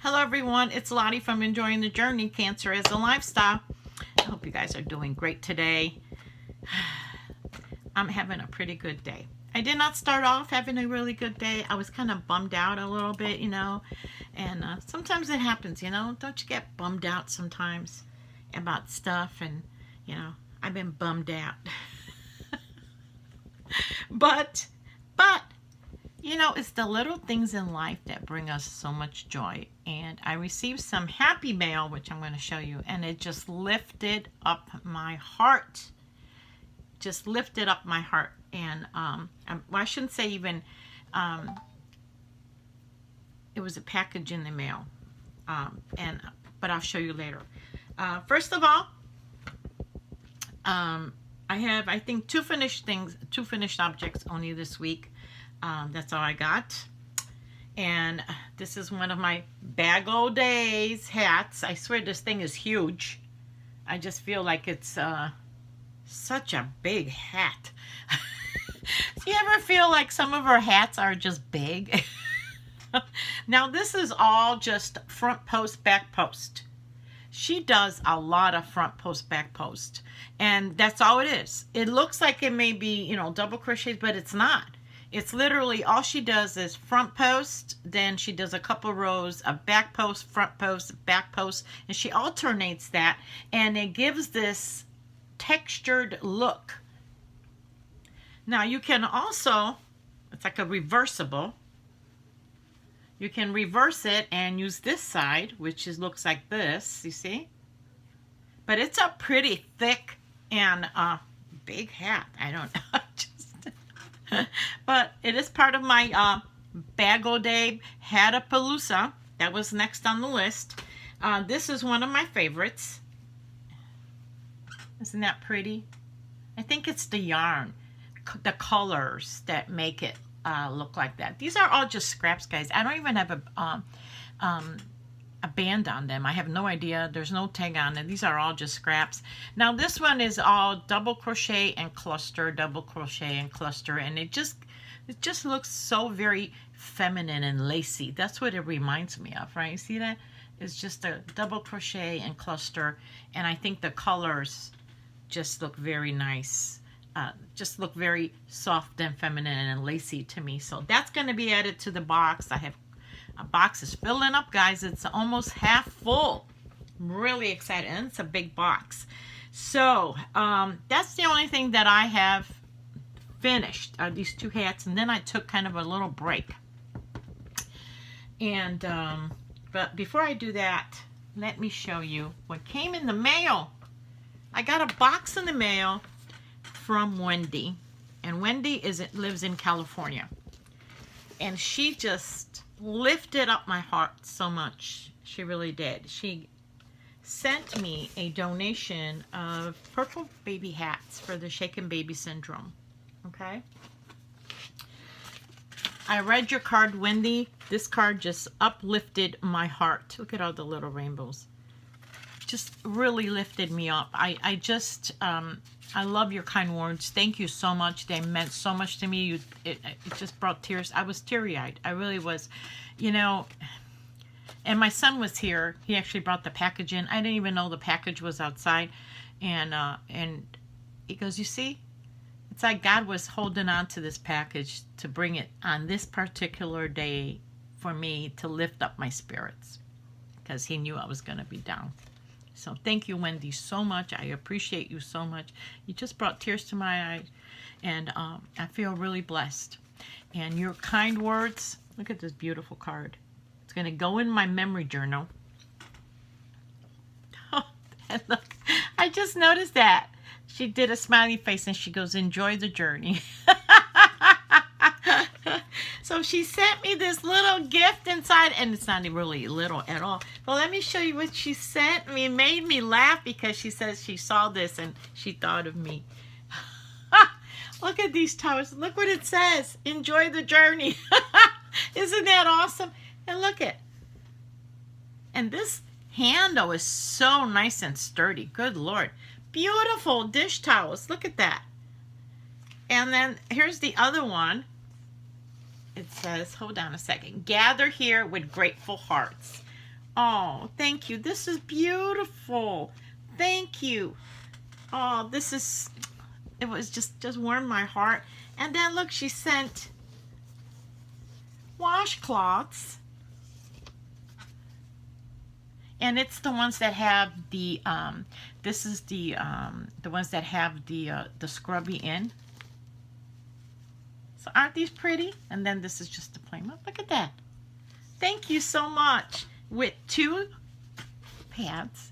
Hello everyone, it's Lottie from Enjoying the Journey, Cancer as a Lifestyle. I hope you guys are doing great today. I'm having a pretty good day. I did not start off having a really good day. I was kind of bummed out a little bit, and sometimes it happens, Don't you get bummed out sometimes about stuff? And, I've been bummed out. But, it's the little things in life that bring us so much joy. And I received some happy mail, which I'm going to show you, and it just lifted up my heart. Just lifted up my heart. And I shouldn't say even, it was a package in the mail. But I'll show you later. First of all, I have, I think, two finished objects only this week. That's all I got. And this is one of my bag o' days hats. I swear this thing is huge. I just feel like it's such a big hat. Do you ever feel like some of our hats are just big? Now this is all just front post, back post. She does a lot of front post, back post. And that's all it is. It looks like it may be, double crochets, but it's not. It's literally all she does is front post, then she does a couple rows of back post, front post, back post, and she alternates that, and it gives this textured look. Now you can also, it's like a reversible. You can reverse it and use this side, which looks like this, you see? But it's a pretty thick and big hat. I don't know. But it is part of my Bag O' Day Hatapalooza. That was next on the list. This is one of my favorites. Isn't that pretty? I think it's the yarn, the colors that make it look like that. These are all just scraps, guys. I don't even have a band on them. I have no idea. There's no tag on it. These are all just scraps. Now this one is all double crochet and cluster, double crochet and cluster, and it just looks so very feminine and lacy. That's what it reminds me of, right? You see that? It's just a double crochet and cluster, and I think the colors just look very nice. Just look very soft and feminine and lacy to me. So that's going to be added to the box. I have a box is filling up, guys. It's almost half full. I'm really excited, and it's a big box. So that's the only thing that I have finished, are these two hats, and then I took kind of a little break. And but before I do that, let me show you what came in the mail. I got a box in the mail from Wendy, and Wendy lives in California, and she just lifted up my heart so much. She really did. She sent me a donation of purple baby hats for the shaken baby syndrome. Okay, I read your card, Wendy. This card just uplifted my heart. Look at all the little rainbows. Just really lifted me up. I love your kind words. Thank you so much. They meant so much to me. It just brought tears. I was teary-eyed. I really was, and my son was here. He actually brought the package in. I didn't even know the package was outside. And he goes, you see, it's like God was holding on to this package to bring it on this particular day for me to lift up my spirits, because he knew I was going to be down. So thank you, Wendy, so much. I appreciate you so much. You just brought tears to my eyes, and I feel really blessed. And your kind words, look at this beautiful card. It's going to go in my memory journal. Oh, and look, I just noticed that. She did a smiley face, and she goes, enjoy the journey. So she sent me this little gift inside, and it's not really little at all. But let me show you what she sent me. It made me laugh because she says she saw this and she thought of me. Look at these towers. Look what it says. Enjoy the journey. Isn't that awesome? And look at. And this handle is so nice and sturdy. Good Lord. Beautiful dish towels. Look at that. And then here's the other one. It says, hold on a second, gather here with grateful hearts. Oh, thank you. This is beautiful. Thank you. Oh, this is, it was just warmed my heart. And then look, she sent washcloths. And it's the ones that have the, this is the ones that have the scrubby in. So aren't these pretty? And then this is just the plain one. Look at that. Thank you so much. With 2 pads.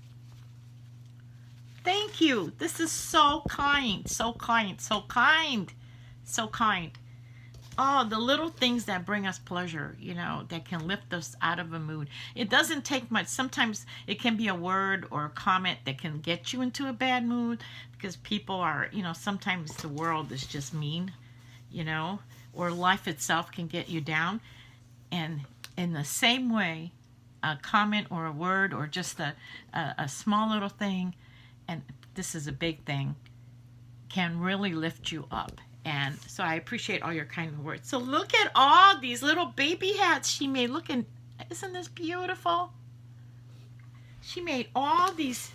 Thank you. This is so kind. So kind. So kind. So kind. Oh, the little things that bring us pleasure, you know, that can lift us out of a mood. It doesn't take much. Sometimes it can be a word or a comment that can get you into a bad mood because people are, you know, sometimes the world is just mean, you know, or life itself can get you down. And in the same way, a comment or a word or just a small little thing, and this is a big thing, can really lift you up. And so I appreciate all your kind words. So look at all these little baby hats she made. Look, and isn't this beautiful? She made all these.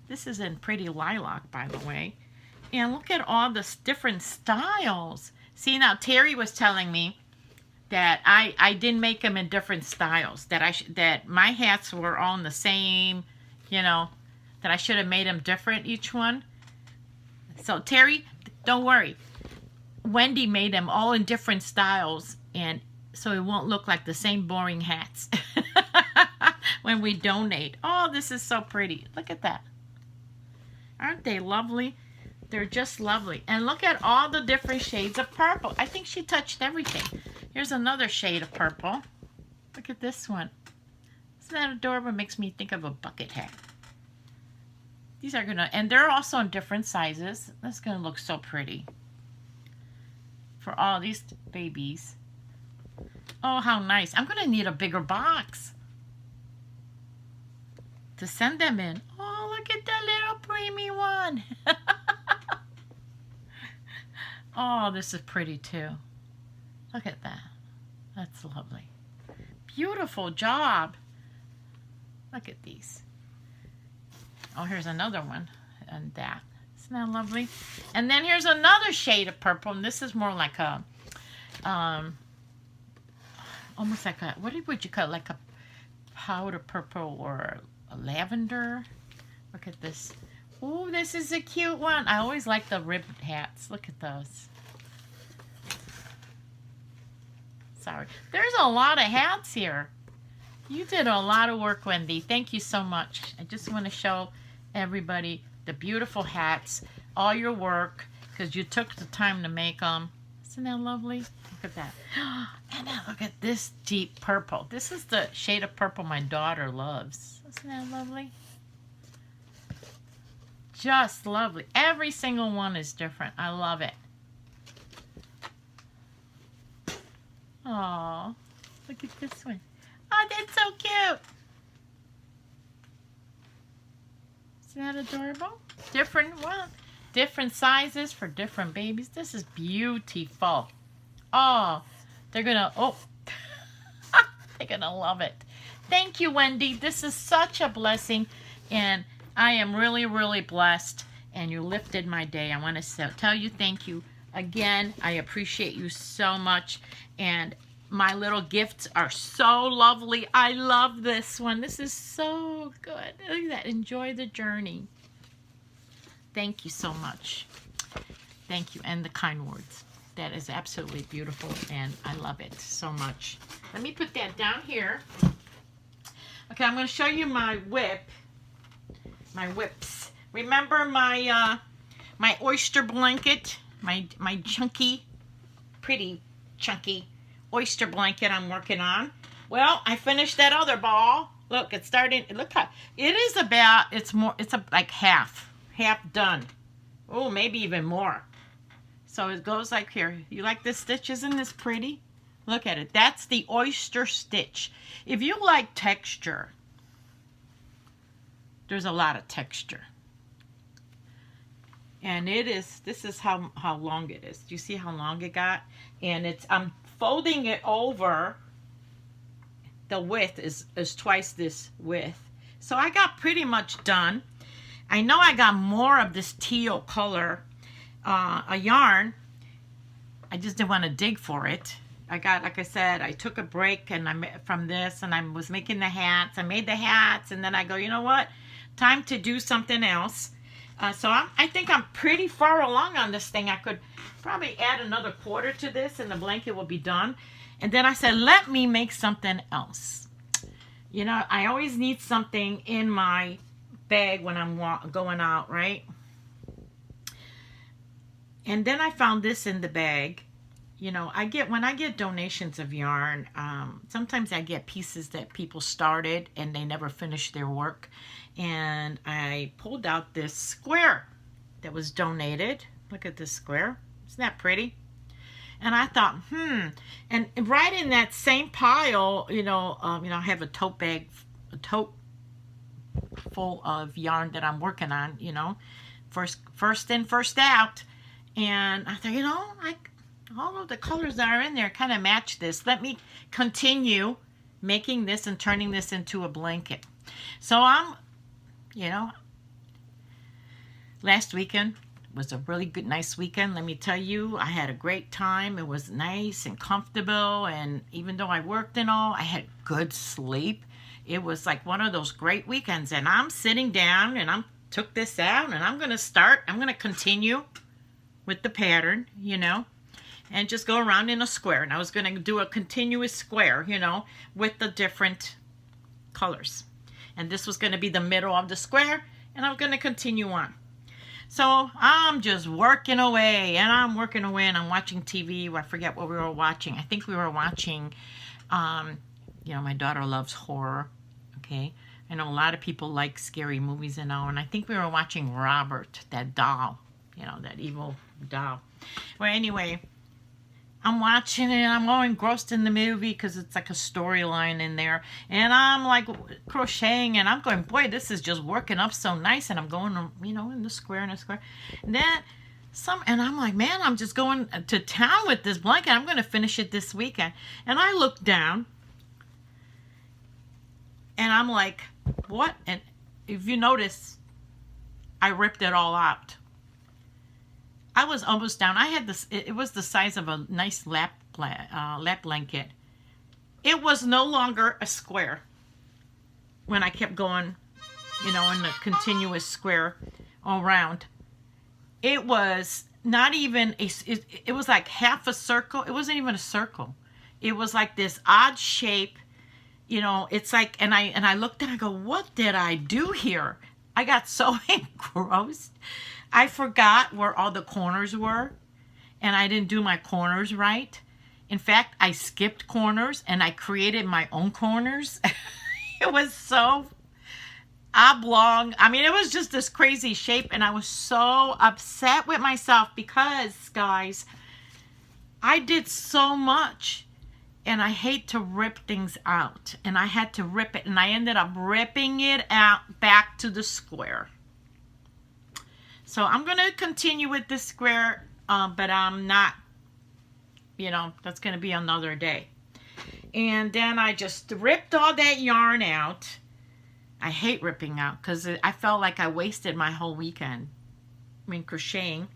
This is in pretty lilac, by the way. And look at all the different styles. See, now Terry was telling me that I didn't make them in different styles. That my hats were all in the same, you know, that I should have made them different, each one. So Terry, don't worry. Wendy made them all in different styles, and so it won't look like the same boring hats when we donate. Oh, this is so pretty. Look at that. Aren't they lovely? They're just lovely. And look at all the different shades of purple. I think she touched everything. Here's another shade of purple. Look at this one. Isn't that adorable? It makes me think of a bucket hat. These are gonna, and they're also in different sizes. That's gonna look so pretty for all these babies. Oh, how nice. I'm gonna need a bigger box to send them in. Oh, look at the little preemie one. Oh, this is pretty too. Look at that. That's lovely. Beautiful job. Look at these. Oh, here's another one, and that. Isn't that lovely? And then here's another shade of purple, and this is more like a, almost like a, what would you call it? Like a powder purple or a lavender. Look at this. Oh, this is a cute one. I always like the ribbed hats. Look at those. Sorry. There's a lot of hats here. You did a lot of work, Wendy. Thank you so much. I just want to show everybody the beautiful hats, all your work, because you took the time to make them. Isn't that lovely? Look at that. And now look at this deep purple. This is the shade of purple my daughter loves. Isn't that lovely? Just lovely. Every single one is different. I love it. Oh, look at this one. Oh, that's so cute. Isn't that adorable? Different one, different sizes for different babies. This is beautiful. Oh, they're gonna, oh, they're gonna love it. Thank you, Wendy. This is such a blessing, and I am really, really blessed, and you lifted my day. I want to tell you thank you again. I appreciate you so much, and my little gifts are so lovely. I love this one. This is so good. Look at that. Enjoy the journey. Thank you so much. Thank you. And the kind words. That is absolutely beautiful, and I love it so much. Let me put that down here. Okay, I'm going to show you my whip. My whips. Remember my my oyster blanket? My chunky, pretty chunky oyster blanket I'm working on. Well, I finished that other ball. Look, it's starting. Look how it is about. It's more. It's like half done. Oh, maybe even more. So it goes like here. You like this stitch? Isn't this pretty? Look at it. That's the oyster stitch. If you like texture, there's a lot of texture. And it is, this is how long it is. Do you see how long it got? And it's, I'm folding it over the width is twice this width. So I got pretty much done. I know I got more of this teal color a yarn. I just didn't want to dig for it. I got, like I said, I took a break from this, and I was making the hats. I made the hats, and then I go, you know what? Time to do something else. So I think I'm pretty far along on this thing. I could probably add another quarter to this, and the blanket will be done. And then I said, let me make something else. You know, I always need something in my bag when I'm going out, right? And then I found this in the bag. You know, when I get donations of yarn, sometimes I get pieces that people started and they never finished their work. And I pulled out this square that was donated. Look at this square. Isn't that pretty? And I thought, and right in that same pile, I have a tote full of yarn that I'm working on, first in, first out. And I thought, all of the colors that are in there kind of match this. Let me continue making this and turning this into a blanket. So last weekend was a really good, nice weekend. Let me tell you, I had a great time. It was nice and comfortable. And even though I worked and all, I had good sleep. It was like one of those great weekends. And I'm sitting down and I took this out and I'm going to continue with the pattern, and just go around in a square. And I was going to do a continuous square, with the different colors. And this was going to be the middle of the square, and I'm going to continue on. So I'm just working away, and I'm watching TV. I forget what we were watching. I think we were watching, my daughter loves horror, okay? I know a lot of people like scary movies and all, and I think we were watching Robert, that doll, that evil doll. Well, anyway, I'm watching it, and I'm all engrossed in the movie because it's like a storyline in there. And I'm like crocheting, and I'm going, boy, this is just working up so nice. And I'm going, in the square, And then and I'm like, man, I'm just going to town with this blanket. I'm going to finish it this weekend. And I look down, and I'm like, what? And if you notice, I ripped it all out. I was almost down. I had this, it was the size of a nice lap blanket. It was no longer a square when I kept going, in the continuous square all around. It was not even, it was like half a circle. It wasn't even a circle. It was like this odd shape, it's like, and I looked and I go, what did I do here? I got so engrossed. I forgot where all the corners were, and I didn't do my corners right. In fact, I skipped corners, and I created my own corners. It was so oblong. I mean, it was just this crazy shape, and I was so upset with myself because, guys, I did so much, and I hate to rip things out, and I had to rip it, and I ended up ripping it out back to the square. So I'm going to continue with this square, but I'm not, that's going to be another day. And then I just ripped all that yarn out. I hate ripping out because I felt like I wasted my whole weekend, crocheting.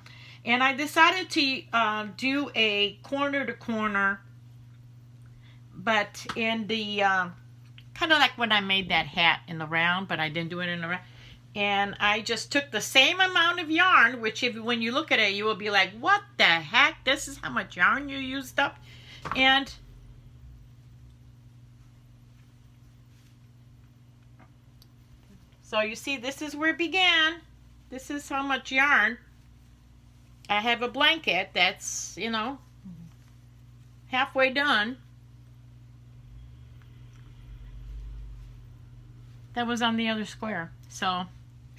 And I decided to do a corner to corner, but in the, kind of like when I made that hat in the round, but I didn't do it in the round. And I just took the same amount of yarn, which when you look at it, you will be like, what the heck? This is how much yarn you used up? And so you see, this is where it began. This is how much yarn. I have a blanket that's, halfway done. That was on the other square. So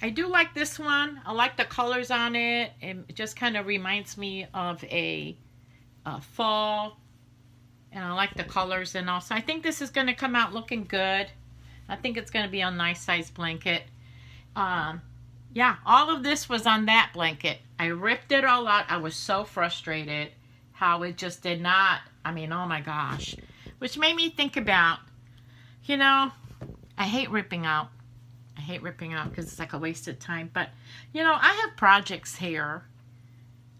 I do like this one. I like the colors on it. It just kind of reminds me of a fall. And I like the colors and all. So I think this is going to come out looking good. I think it's going to be a nice size blanket. Yeah, all of this was on that blanket. I ripped it all out. I was so frustrated how it just did not. I mean, oh my gosh. Which made me think about, You know, I hate ripping out. I hate ripping out because it's like a waste of time. But, you know, I have projects here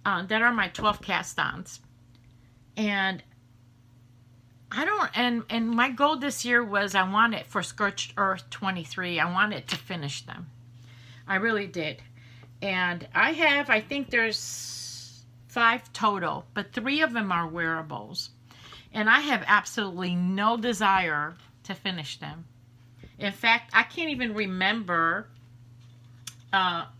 that are my 12 cast-ons. And I don't, and my goal this year was I wanted for Scorched Earth 23, I wanted to finish them. I really did. And I think there's 5 total, but 3 of them are wearables. And I have absolutely no desire to finish them. In fact, I can't even remember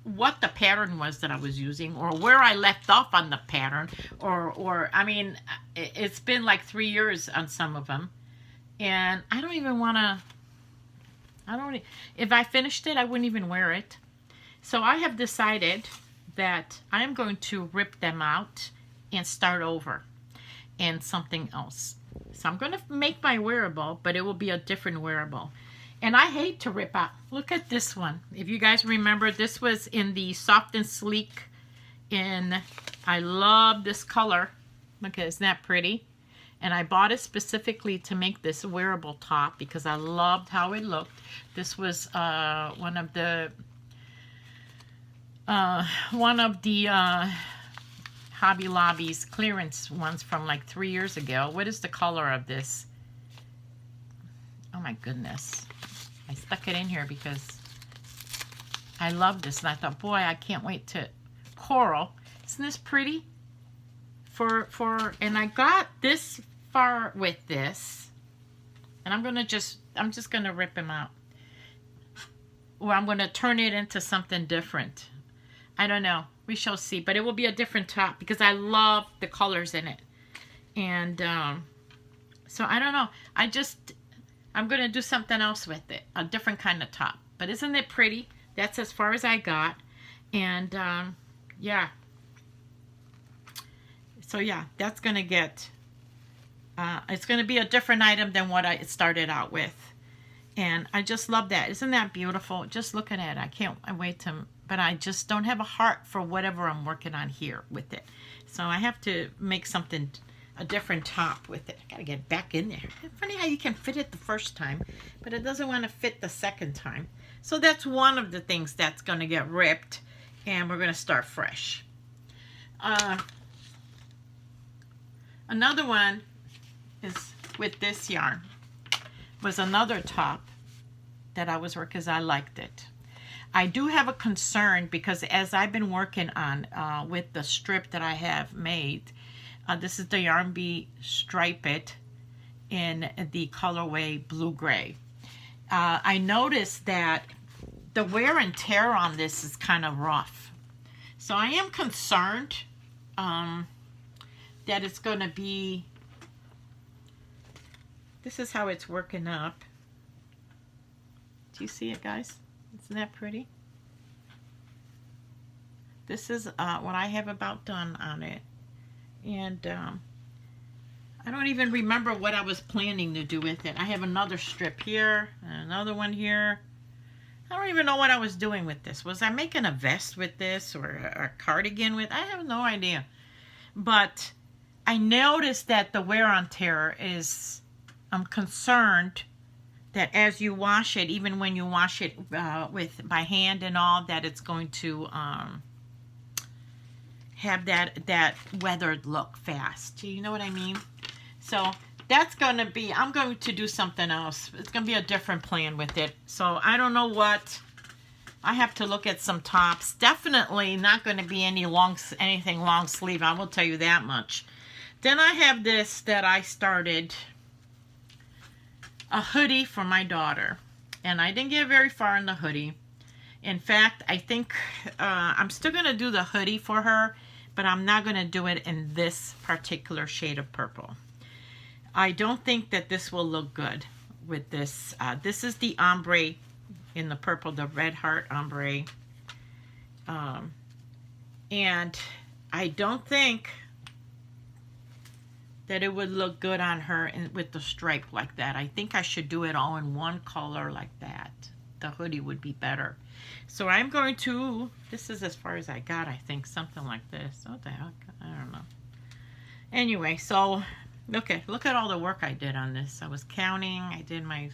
what the pattern was that I was using or where I left off on the pattern. Or I mean, it's been like 3 years on some of them. And I don't even want to, if I finished it, I wouldn't even wear it. So I have decided that I am going to rip them out and start over and something else. So I'm going to make my wearable, but it will be a different wearable. And I hate to rip out. Look at this one. If you guys remember, this was in the Soft and Sleek. I love this color. Look, isn't that pretty? And I bought it specifically to make this wearable top because I loved how it looked. This was one of the Hobby Lobby's clearance ones from like 3 years ago. What is the color of this? Oh my goodness. I stuck it in here because I love this. And I thought, boy, I can't wait to coral. Isn't this pretty? And I got this far with this. And I'm just going to rip him out. Or I'm going to turn it into something different. I don't know. We shall see. But it will be a different top because I love the colors in it. And so I don't know. I'm going to do something else with it. A different kind of top. But isn't it pretty? That's as far as I got. And yeah. So yeah, that's going to get, it's going to be a different item than what I started out with. And I just love that. Isn't that beautiful? Just looking at it. I can't wait to, but I just don't have a heart for whatever I'm working on here with it. So I have to make something, a different top with it. I gotta get back in there. It's funny how you can fit it the first time, but it doesn't want to fit the second time. So that's one of the things that's going to get ripped, and we're going to start fresh. Another one is with this yarn. Was another top that I was working because I liked it. I do have a concern because as I've been working on with the strip that I have made, this is the Yarn Bee Stripe It in the colorway blue gray. I noticed that the wear and tear on this is kind of rough. So I am concerned that it's going to be, this is how it's working up. Do you see it, guys? Isn't that pretty? This is what I have about done on it. And I don't even remember what I was planning to do with it. I have another strip here, and another one here. I don't even know what I was doing with this. Was I making a vest with this or a cardigan with? I have no idea. But I noticed that the wear on tear is, I'm concerned that as you wash it, even when you wash it by hand and all, that it's going to have that weathered look fast. You know what I mean? So that's going to be, I'm going to do something else. It's going to be a different plan with it. So I don't know what. I have to look at some tops. Definitely not going to be anything long sleeve. I will tell you that much. Then I have this that I started, a hoodie for my daughter. And I didn't get very far in the hoodie. In fact, I think I'm still going to do the hoodie for her, but I'm not going to do it in this particular shade of purple. I don't think that this will look good with this. This is the ombre in the purple, the red heart ombre. And I don't think that it would look good on her with the stripe like that. I think I should do it all in one color like that. The hoodie would be better. So I'm going to, this is as far as I got, I think, something like this. What the heck? I don't know. Anyway, so look at all the work I did on this. I was counting. I did my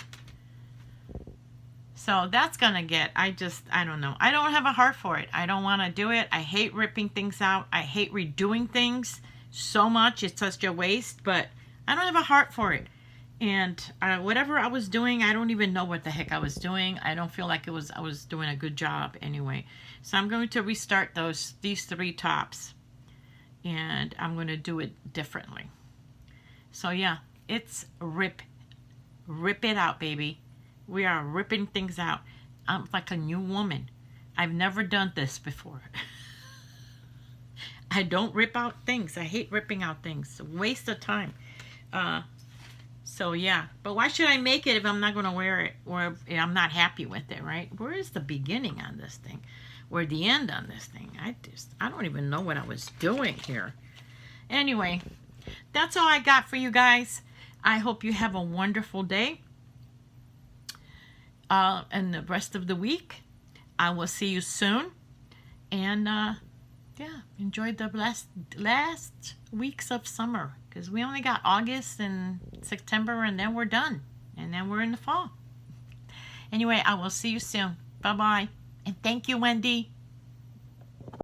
So that's gonna get, I don't know. I don't have a heart for it. I don't want to do it. I hate ripping things out. I hate redoing things so much. It's such a waste, but I don't have a heart for it. And whatever I was doing, I don't even know what the heck I was doing. I don't feel like I was doing a good job anyway. So I'm going to restart these 3 tops. And I'm going to do it differently. So yeah, it's rip it out, baby. We are ripping things out. I'm like a new woman. I've never done this before. I don't rip out things. I hate ripping out things. It's a waste of time. So yeah, but why should I make it if I'm not going to wear it, or if I'm not happy with it, right? Where is the beginning on this thing? Or the end on this thing? I don't even know what I was doing here. Anyway, that's all I got for you guys. I hope you have a wonderful day. And the rest of the week. I will see you soon. And yeah, enjoy the last weeks of summer, because we only got August and September, and then we're done. And then we're in the fall. Anyway, I will see you soon. Bye-bye. And thank you, Wendy.